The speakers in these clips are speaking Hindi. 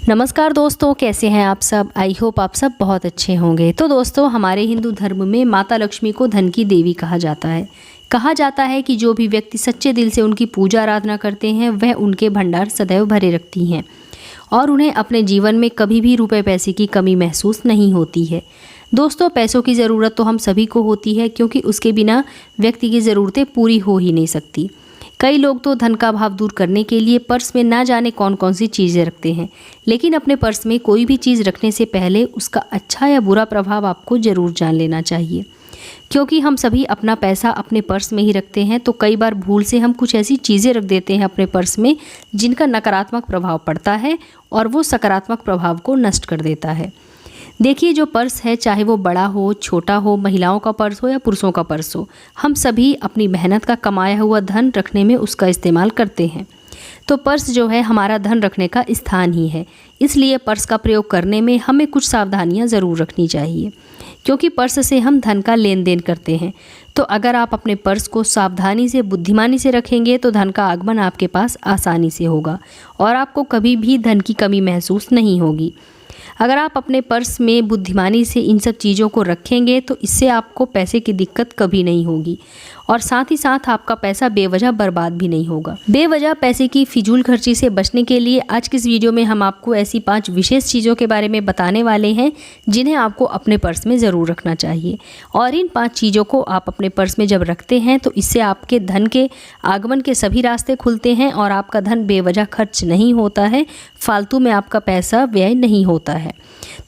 नमस्कार दोस्तों, कैसे हैं आप सब। आई होप आप सब बहुत अच्छे होंगे। तो दोस्तों, हमारे हिंदू धर्म में माता लक्ष्मी को धन की देवी कहा जाता है। कहा जाता है कि जो भी व्यक्ति सच्चे दिल से उनकी पूजा आराधना करते हैं वह उनके भंडार सदैव भरे रखती हैं और उन्हें अपने जीवन में कभी भी रुपए पैसे की कमी महसूस नहीं होती है। दोस्तों, पैसों की ज़रूरत तो हम सभी को होती है, क्योंकि उसके बिना व्यक्ति की ज़रूरतें पूरी हो ही नहीं सकती। कई लोग तो धन का अभाव दूर करने के लिए पर्स में ना जाने कौन कौन सी चीज़ें रखते हैं, लेकिन अपने पर्स में कोई भी चीज़ रखने से पहले उसका अच्छा या बुरा प्रभाव आपको ज़रूर जान लेना चाहिए। क्योंकि हम सभी अपना पैसा अपने पर्स में ही रखते हैं, तो कई बार भूल से हम कुछ ऐसी चीज़ें रख देते हैं अपने पर्स में जिनका नकारात्मक प्रभाव पड़ता है और वो सकारात्मक प्रभाव को नष्ट कर देता है। देखिए, जो पर्स है, चाहे वो बड़ा हो छोटा हो, महिलाओं का पर्स हो या पुरुषों का पर्स हो, हम सभी अपनी मेहनत का कमाया हुआ धन रखने में उसका इस्तेमाल करते हैं। तो पर्स जो है हमारा धन रखने का स्थान ही है, इसलिए पर्स का प्रयोग करने में हमें कुछ सावधानियां ज़रूर रखनी चाहिए, क्योंकि पर्स से हम धन का लेन देन करते हैं। तो अगर आप अपने पर्स को सावधानी से, बुद्धिमानी से रखेंगे तो धन का आगमन आपके पास आसानी से होगा और आपको कभी भी धन की कमी महसूस नहीं होगी। अगर आप अपने पर्स में बुद्धिमानी से इन सब चीज़ों को रखेंगे तो इससे आपको पैसे की दिक्कत कभी नहीं होगी और साथ ही साथ आपका पैसा बेवजह बर्बाद भी नहीं होगा। बेवजह पैसे की फिजूल खर्ची से बचने के लिए आज की इस वीडियो में हम आपको ऐसी 5 विशेष चीज़ों के बारे में बताने वाले हैं जिन्हें आपको अपने पर्स में ज़रूर रखना चाहिए। और इन 5 चीज़ों को आप अपने पर्स में जब रखते हैं तो इससे आपके धन के आगमन के सभी रास्ते खुलते हैं और आपका धन बेवजह खर्च नहीं होता है, फालतू में आपका पैसा व्यय नहीं होता है।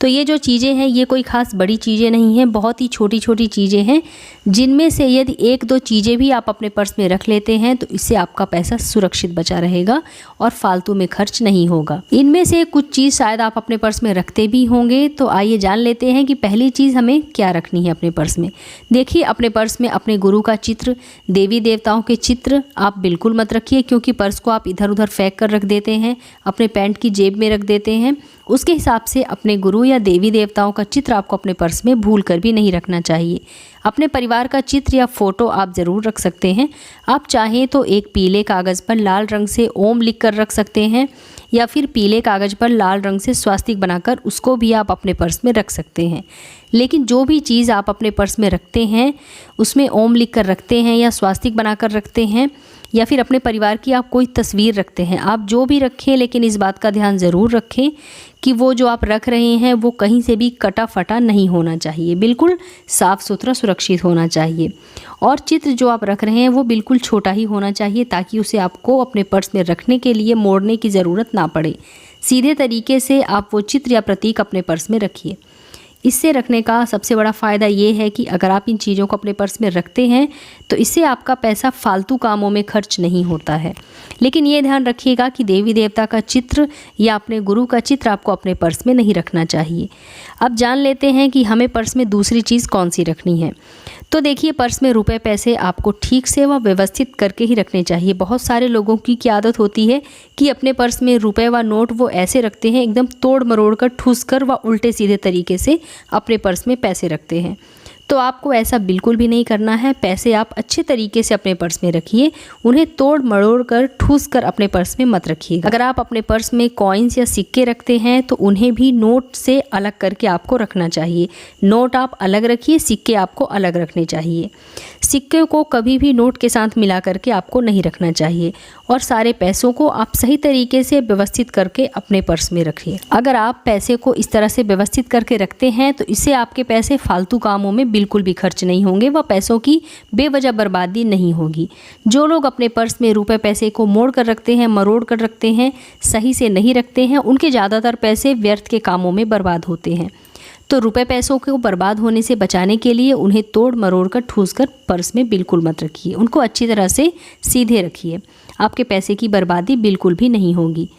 तो ये जो चीज़ें हैं ये कोई ख़ास बड़ी चीज़ें नहीं हैं, बहुत ही छोटी छोटी चीज़ें हैं, जिनमें से यदि 1-2 चीज़ें भी आप अपने पर्स में रख लेते हैं तो इससे आपका पैसा सुरक्षित बचा रहेगा और फालतू में खर्च नहीं होगा। इनमें से कुछ चीज़ शायद आप अपने पर्स में रखते भी होंगे, तो आइए जान लेते हैं कि पहली चीज़ हमें क्या रखनी है अपने पर्स में। देखिए, अपने पर्स में अपने गुरु का चित्र, देवी देवताओं के चित्र आप बिल्कुल मत रखिए, क्योंकि पर्स को आप इधर उधर फेंक कर रख देते हैं, अपने पैंट की जेब में रख देते हैं। उसके हिसाब से अपने गुरु या देवी देवताओं का चित्र आपको अपने पर्स में भूल कर भी नहीं रखना चाहिए। अपने परिवार का चित्र या फोटो आप ज़रूर रख सकते हैं। आप चाहें तो एक पीले कागज़ पर लाल रंग से ओम लिख कर रख सकते हैं, या फिर पीले कागज़ पर लाल रंग से स्वास्तिक बनाकर उसको भी आप अपने पर्स में रख सकते हैं। लेकिन जो भी चीज़ आप अपने पर्स में रखते हैं उसमें ओम लिख कर रखते हैं या स्वास्तिक बनाकर रखते हैं, या फिर अपने परिवार की आप कोई तस्वीर रखते हैं, आप जो भी रखें, लेकिन इस बात का ध्यान ज़रूर रखें कि वो जो आप रख रहे हैं वो कहीं से भी कटा फटा नहीं होना चाहिए, बिल्कुल साफ़ सुथरा सुरक्षित होना चाहिए। और चित्र जो आप रख रहे हैं वो बिल्कुल छोटा ही होना चाहिए, ताकि उसे आपको अपने पर्स में रखने के लिए मोड़ने की ज़रूरत ना पड़े। सीधे तरीके से आप वो चित्र या प्रतीक अपने पर्स में रखिए। इससे रखने का सबसे बड़ा फ़ायदा ये है कि अगर आप इन चीज़ों को अपने पर्स में रखते हैं तो इससे आपका पैसा फालतू कामों में खर्च नहीं होता है। लेकिन ये ध्यान रखिएगा कि देवी देवता का चित्र या अपने गुरु का चित्र आपको अपने पर्स में नहीं रखना चाहिए। अब जान लेते हैं कि हमें पर्स में दूसरी चीज़ कौन सी रखनी है। तो देखिए, पर्स में रुपए पैसे आपको ठीक से व व्यवस्थित करके ही रखने चाहिए। बहुत सारे लोगों की क्या आदत होती है कि अपने पर्स में रुपए व नोट वो ऐसे रखते हैं, एकदम तोड़ मरोड़ कर, ठूस कर व उल्टे सीधे तरीके से अपने पर्स में पैसे रखते हैं। तो आपको ऐसा बिल्कुल भी नहीं करना है। पैसे आप अच्छे तरीके से अपने पर्स में रखिए, उन्हें तोड़ मरोड़ कर, ठूस कर अपने पर्स में मत रखिए। अगर आप अपने पर्स में कॉइन्स या सिक्के रखते हैं तो उन्हें भी नोट से अलग करके आपको रखना चाहिए। नोट आप अलग रखिए, सिक्के आपको अलग रखने चाहिए। सिक्के को कभी भी नोट के साथ मिला करके आपको नहीं रखना चाहिए और सारे पैसों को आप सही तरीके से व्यवस्थित करके अपने पर्स में रखिए। अगर आप पैसे को इस तरह से व्यवस्थित करके रखते हैं तो इससे आपके पैसे फालतू कामों में बिल्कुल भी खर्च नहीं होंगे व पैसों की बेवजह बर्बादी नहीं होगी। जो लोग अपने पर्स में रुपए पैसे को मोड़ कर रखते हैं, मरोड़ कर रखते हैं, सही से नहीं रखते हैं, उनके ज़्यादातर पैसे व्यर्थ के कामों में बर्बाद होते हैं। तो रुपए पैसों को बर्बाद होने से बचाने के लिए उन्हें तोड़ मरोड़ कर, ठूस कर पर्स में बिल्कुल मत रखिए। उनको अच्छी तरह से सीधे रखिए, आपके पैसे की बर्बादी बिल्कुल भी नहीं होगी।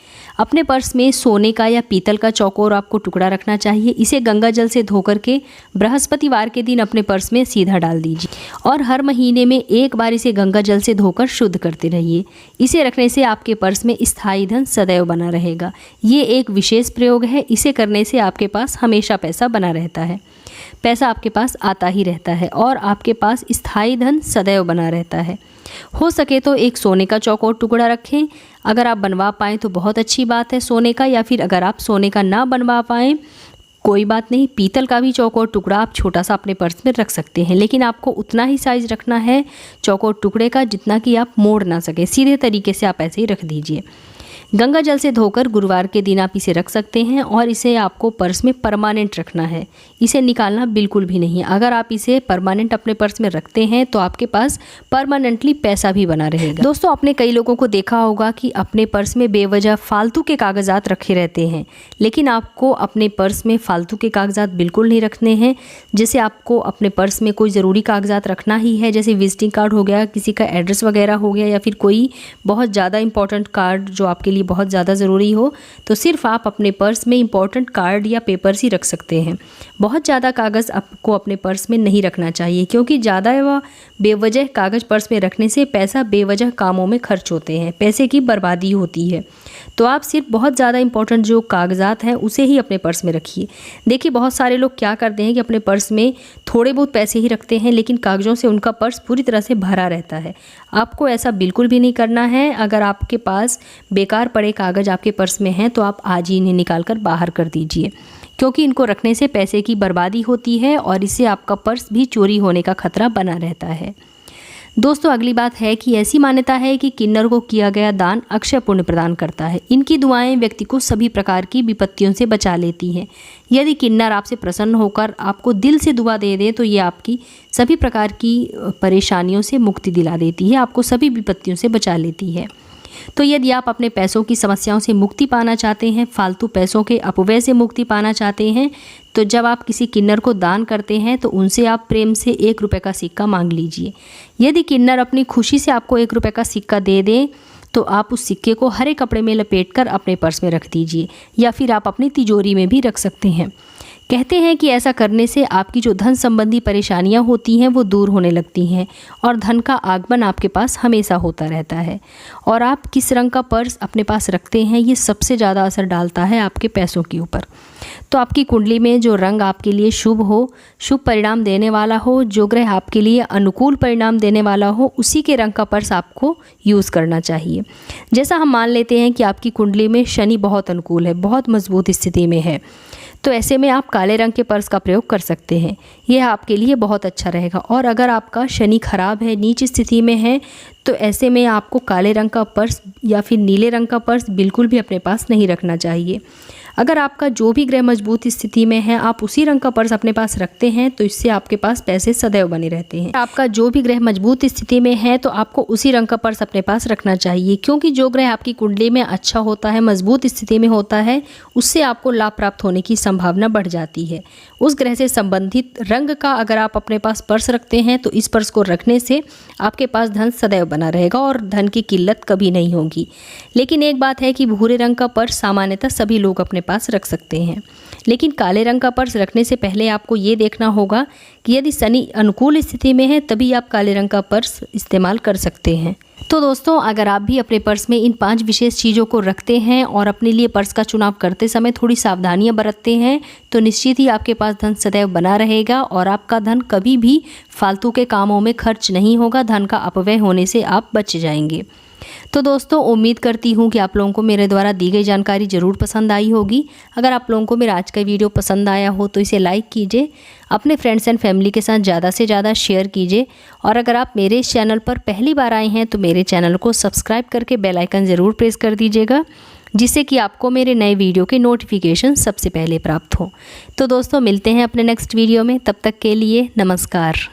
अपने पर्स में सोने का या पीतल का चौकोर आपको टुकड़ा रखना चाहिए। इसे गंगा जल से धोकर के बृहस्पतिवार के दिन अपने पर्स में सीधा डाल दीजिए और हर महीने में एक बार इसे गंगा जल से धोकर शुद्ध करते रहिए। इसे रखने से आपके पर्स में स्थायी धन सदैव बना रहेगा। ये एक विशेष प्रयोग है, इसे करने से आपके पास हमेशा पैसा बना रहता है। पैसा आपके पास आता ही रहता है और आपके पास स्थायी धन सदैव बना रहता है। हो सके तो एक सोने का चौकोर टुकड़ा रखें। अगर आप बनवा पाएँ तो बहुत अच्छी बात है सोने का, या फिर अगर आप सोने का ना बनवा पाएँ कोई बात नहीं, पीतल का भी चौकोर टुकड़ा आप छोटा सा अपने पर्स में रख सकते हैं, लेकिन आपको उतना ही साइज़ रखना है चौकोर टुकड़े का जितना कि आप मोड़ ना सके, सीधे तरीके से आप ऐसे ही रख दीजिए। गंगा जल से धोकर गुरुवार के दिन आप इसे रख सकते हैं और इसे आपको पर्स में परमानेंट रखना है, इसे निकालना बिल्कुल भी नहीं। अगर आप इसे परमानेंट अपने पर्स में रखते हैं तो आपके पास परमानेंटली पैसा भी बना रहेगा। दोस्तों, आपने कई लोगों को देखा होगा कि अपने पर्स में बेवजह फालतू के कागजात रखे रहते हैं, लेकिन आपको अपने पर्स में फालतू के कागजात बिल्कुल नहीं रखने हैं। जैसे आपको अपने पर्स में कोई ज़रूरी कागजात रखना ही है, जैसे विजिटिंग कार्ड हो गया, किसी का एड्रेस वगैरह हो गया, या फिर कोई बहुत ज़्यादा इंपॉर्टेंट कार्ड जो आपके लिए बहुत ज़्यादा ज़रूरी हो, तो सिर्फ आप अपने पर्स में इंपॉर्टेंट कार्ड या पेपर्स ही रख सकते हैं। बहुत ज़्यादा कागज़ आपको अपने पर्स में नहीं रखना चाहिए, क्योंकि ज़्यादा व बेवजह कागज़ पर्स में रखने से पैसा बेवजह कामों में खर्च होते हैं, पैसे की बर्बादी होती है। तो आप सिर्फ बहुत ज़्यादा इंपॉर्टेंट जो कागजात हैं उसे ही अपने पर्स में रखिए। देखिए, बहुत सारे लोग क्या करते हैं कि अपने पर्स में थोड़े बहुत पैसे ही रखते हैं, लेकिन कागज़ों से उनका पर्स पूरी तरह से भरा रहता है। आपको ऐसा बिल्कुल भी नहीं करना है। अगर आपके पास बेकार पड़े कागज़ आपके पर्स में हैं तो आप आज ही इन्हें निकाल कर बाहर कर दीजिए, क्योंकि इनको रखने से पैसे की बर्बादी होती है और इससे आपका पर्स भी चोरी होने का खतरा बना रहता है। दोस्तों, अगली बात है कि ऐसी मान्यता है कि किन्नर को किया गया दान अक्षय पुण्य प्रदान करता है। इनकी दुआएं व्यक्ति को सभी प्रकार की विपत्तियों से बचा लेती हैं। यदि किन्नर आपसे प्रसन्न होकर आपको दिल से दुआ दे दे तो ये आपकी सभी प्रकार की परेशानियों से मुक्ति दिला देती है, आपको सभी विपत्तियों से बचा लेती है। तो यदि आप अपने पैसों की समस्याओं से मुक्ति पाना चाहते हैं, फालतू पैसों के अपव्यय से मुक्ति पाना चाहते हैं, तो जब आप किसी किन्नर को दान करते हैं तो उनसे आप प्रेम से 1 रुपये का सिक्का मांग लीजिए। यदि किन्नर अपनी खुशी से आपको 1 रुपये का सिक्का दे दें तो आप उस सिक्के को हरे कपड़े में लपेटकर अपने पर्स में रख दीजिए, या फिर आप अपनी तिजोरी में भी रख सकते हैं। कहते हैं कि ऐसा करने से आपकी जो धन संबंधी परेशानियां होती हैं वो दूर होने लगती हैं और धन का आगमन आपके पास हमेशा होता रहता है। और आप किस रंग का पर्स अपने पास रखते हैं ये सबसे ज़्यादा असर डालता है आपके पैसों के ऊपर। तो आपकी कुंडली में जो रंग आपके लिए शुभ हो, शुभ परिणाम देने वाला हो, जो ग्रह आपके लिए अनुकूल परिणाम देने वाला हो, उसी के रंग का पर्स आपको यूज़ करना चाहिए। जैसा हम मान लेते हैं कि आपकी कुंडली में शनि बहुत अनुकूल है, बहुत मजबूत स्थिति में है, तो ऐसे में आप काले रंग के पर्स का प्रयोग कर सकते हैं। यह आपके लिए बहुत अच्छा रहेगा। और अगर आपका शनि खराब है, नीच स्थिति में है, तो ऐसे में आपको काले रंग का पर्स या फिर नीले रंग का पर्स बिल्कुल भी अपने पास नहीं रखना चाहिए। अगर आपका जो भी ग्रह मजबूत स्थिति में है आप उसी रंग का पर्स अपने पास रखते हैं तो इससे आपके पास पैसे सदैव बने रहते हैं। आपका जो भी ग्रह मजबूत स्थिति में है तो आपको उसी रंग का पर्स अपने पास रखना चाहिए, क्योंकि जो ग्रह आपकी कुंडली में अच्छा होता है, मजबूत स्थिति में होता है, उससे आपको लाभ प्राप्त होने की संभावना बढ़ जाती है। उस ग्रह से संबंधित रंग का अगर आप अपने पास पर्स रखते हैं तो इस पर्स को रखने से आपके पास धन सदैव बना रहेगा और धन की किल्लत कभी नहीं होगी। लेकिन एक बात है कि भूरे रंग का पर्स सामान्यतः सभी लोग अपने पास रख सकते हैं, लेकिन काले रंग का पर्स रखने से पहले आपको ये देखना होगा कि यदि शनि अनुकूल स्थिति में है तभी आप काले रंग का पर्स इस्तेमाल कर सकते हैं। तो दोस्तों, अगर आप भी अपने पर्स में इन 5 विशेष चीज़ों को रखते हैं और अपने लिए पर्स का चुनाव करते समय थोड़ी सावधानियां बरतते हैं तो निश्चित ही आपके पास धन सदैव बना रहेगा और आपका धन कभी भी फालतू के कामों में खर्च नहीं होगा। धन का अपव्यय होने से आप बच जाएंगे। तो दोस्तों, उम्मीद करती हूँ कि आप लोगों को मेरे द्वारा दी गई जानकारी ज़रूर पसंद आई होगी। अगर आप लोगों को मेरा आज का वीडियो पसंद आया हो तो इसे लाइक कीजिए, अपने फ्रेंड्स एंड फैमिली के साथ ज़्यादा से ज़्यादा शेयर कीजिए और अगर आप मेरे इस चैनल पर पहली बार आए हैं तो मेरे चैनल को सब्सक्राइब करके बेल आइकन ज़रूर प्रेस कर दीजिएगा, जिससे कि आपको मेरे नए वीडियो के नोटिफिकेशन सबसे पहले प्राप्त हो। तो दोस्तों, मिलते हैं अपने नेक्स्ट वीडियो में, तब तक के लिए नमस्कार।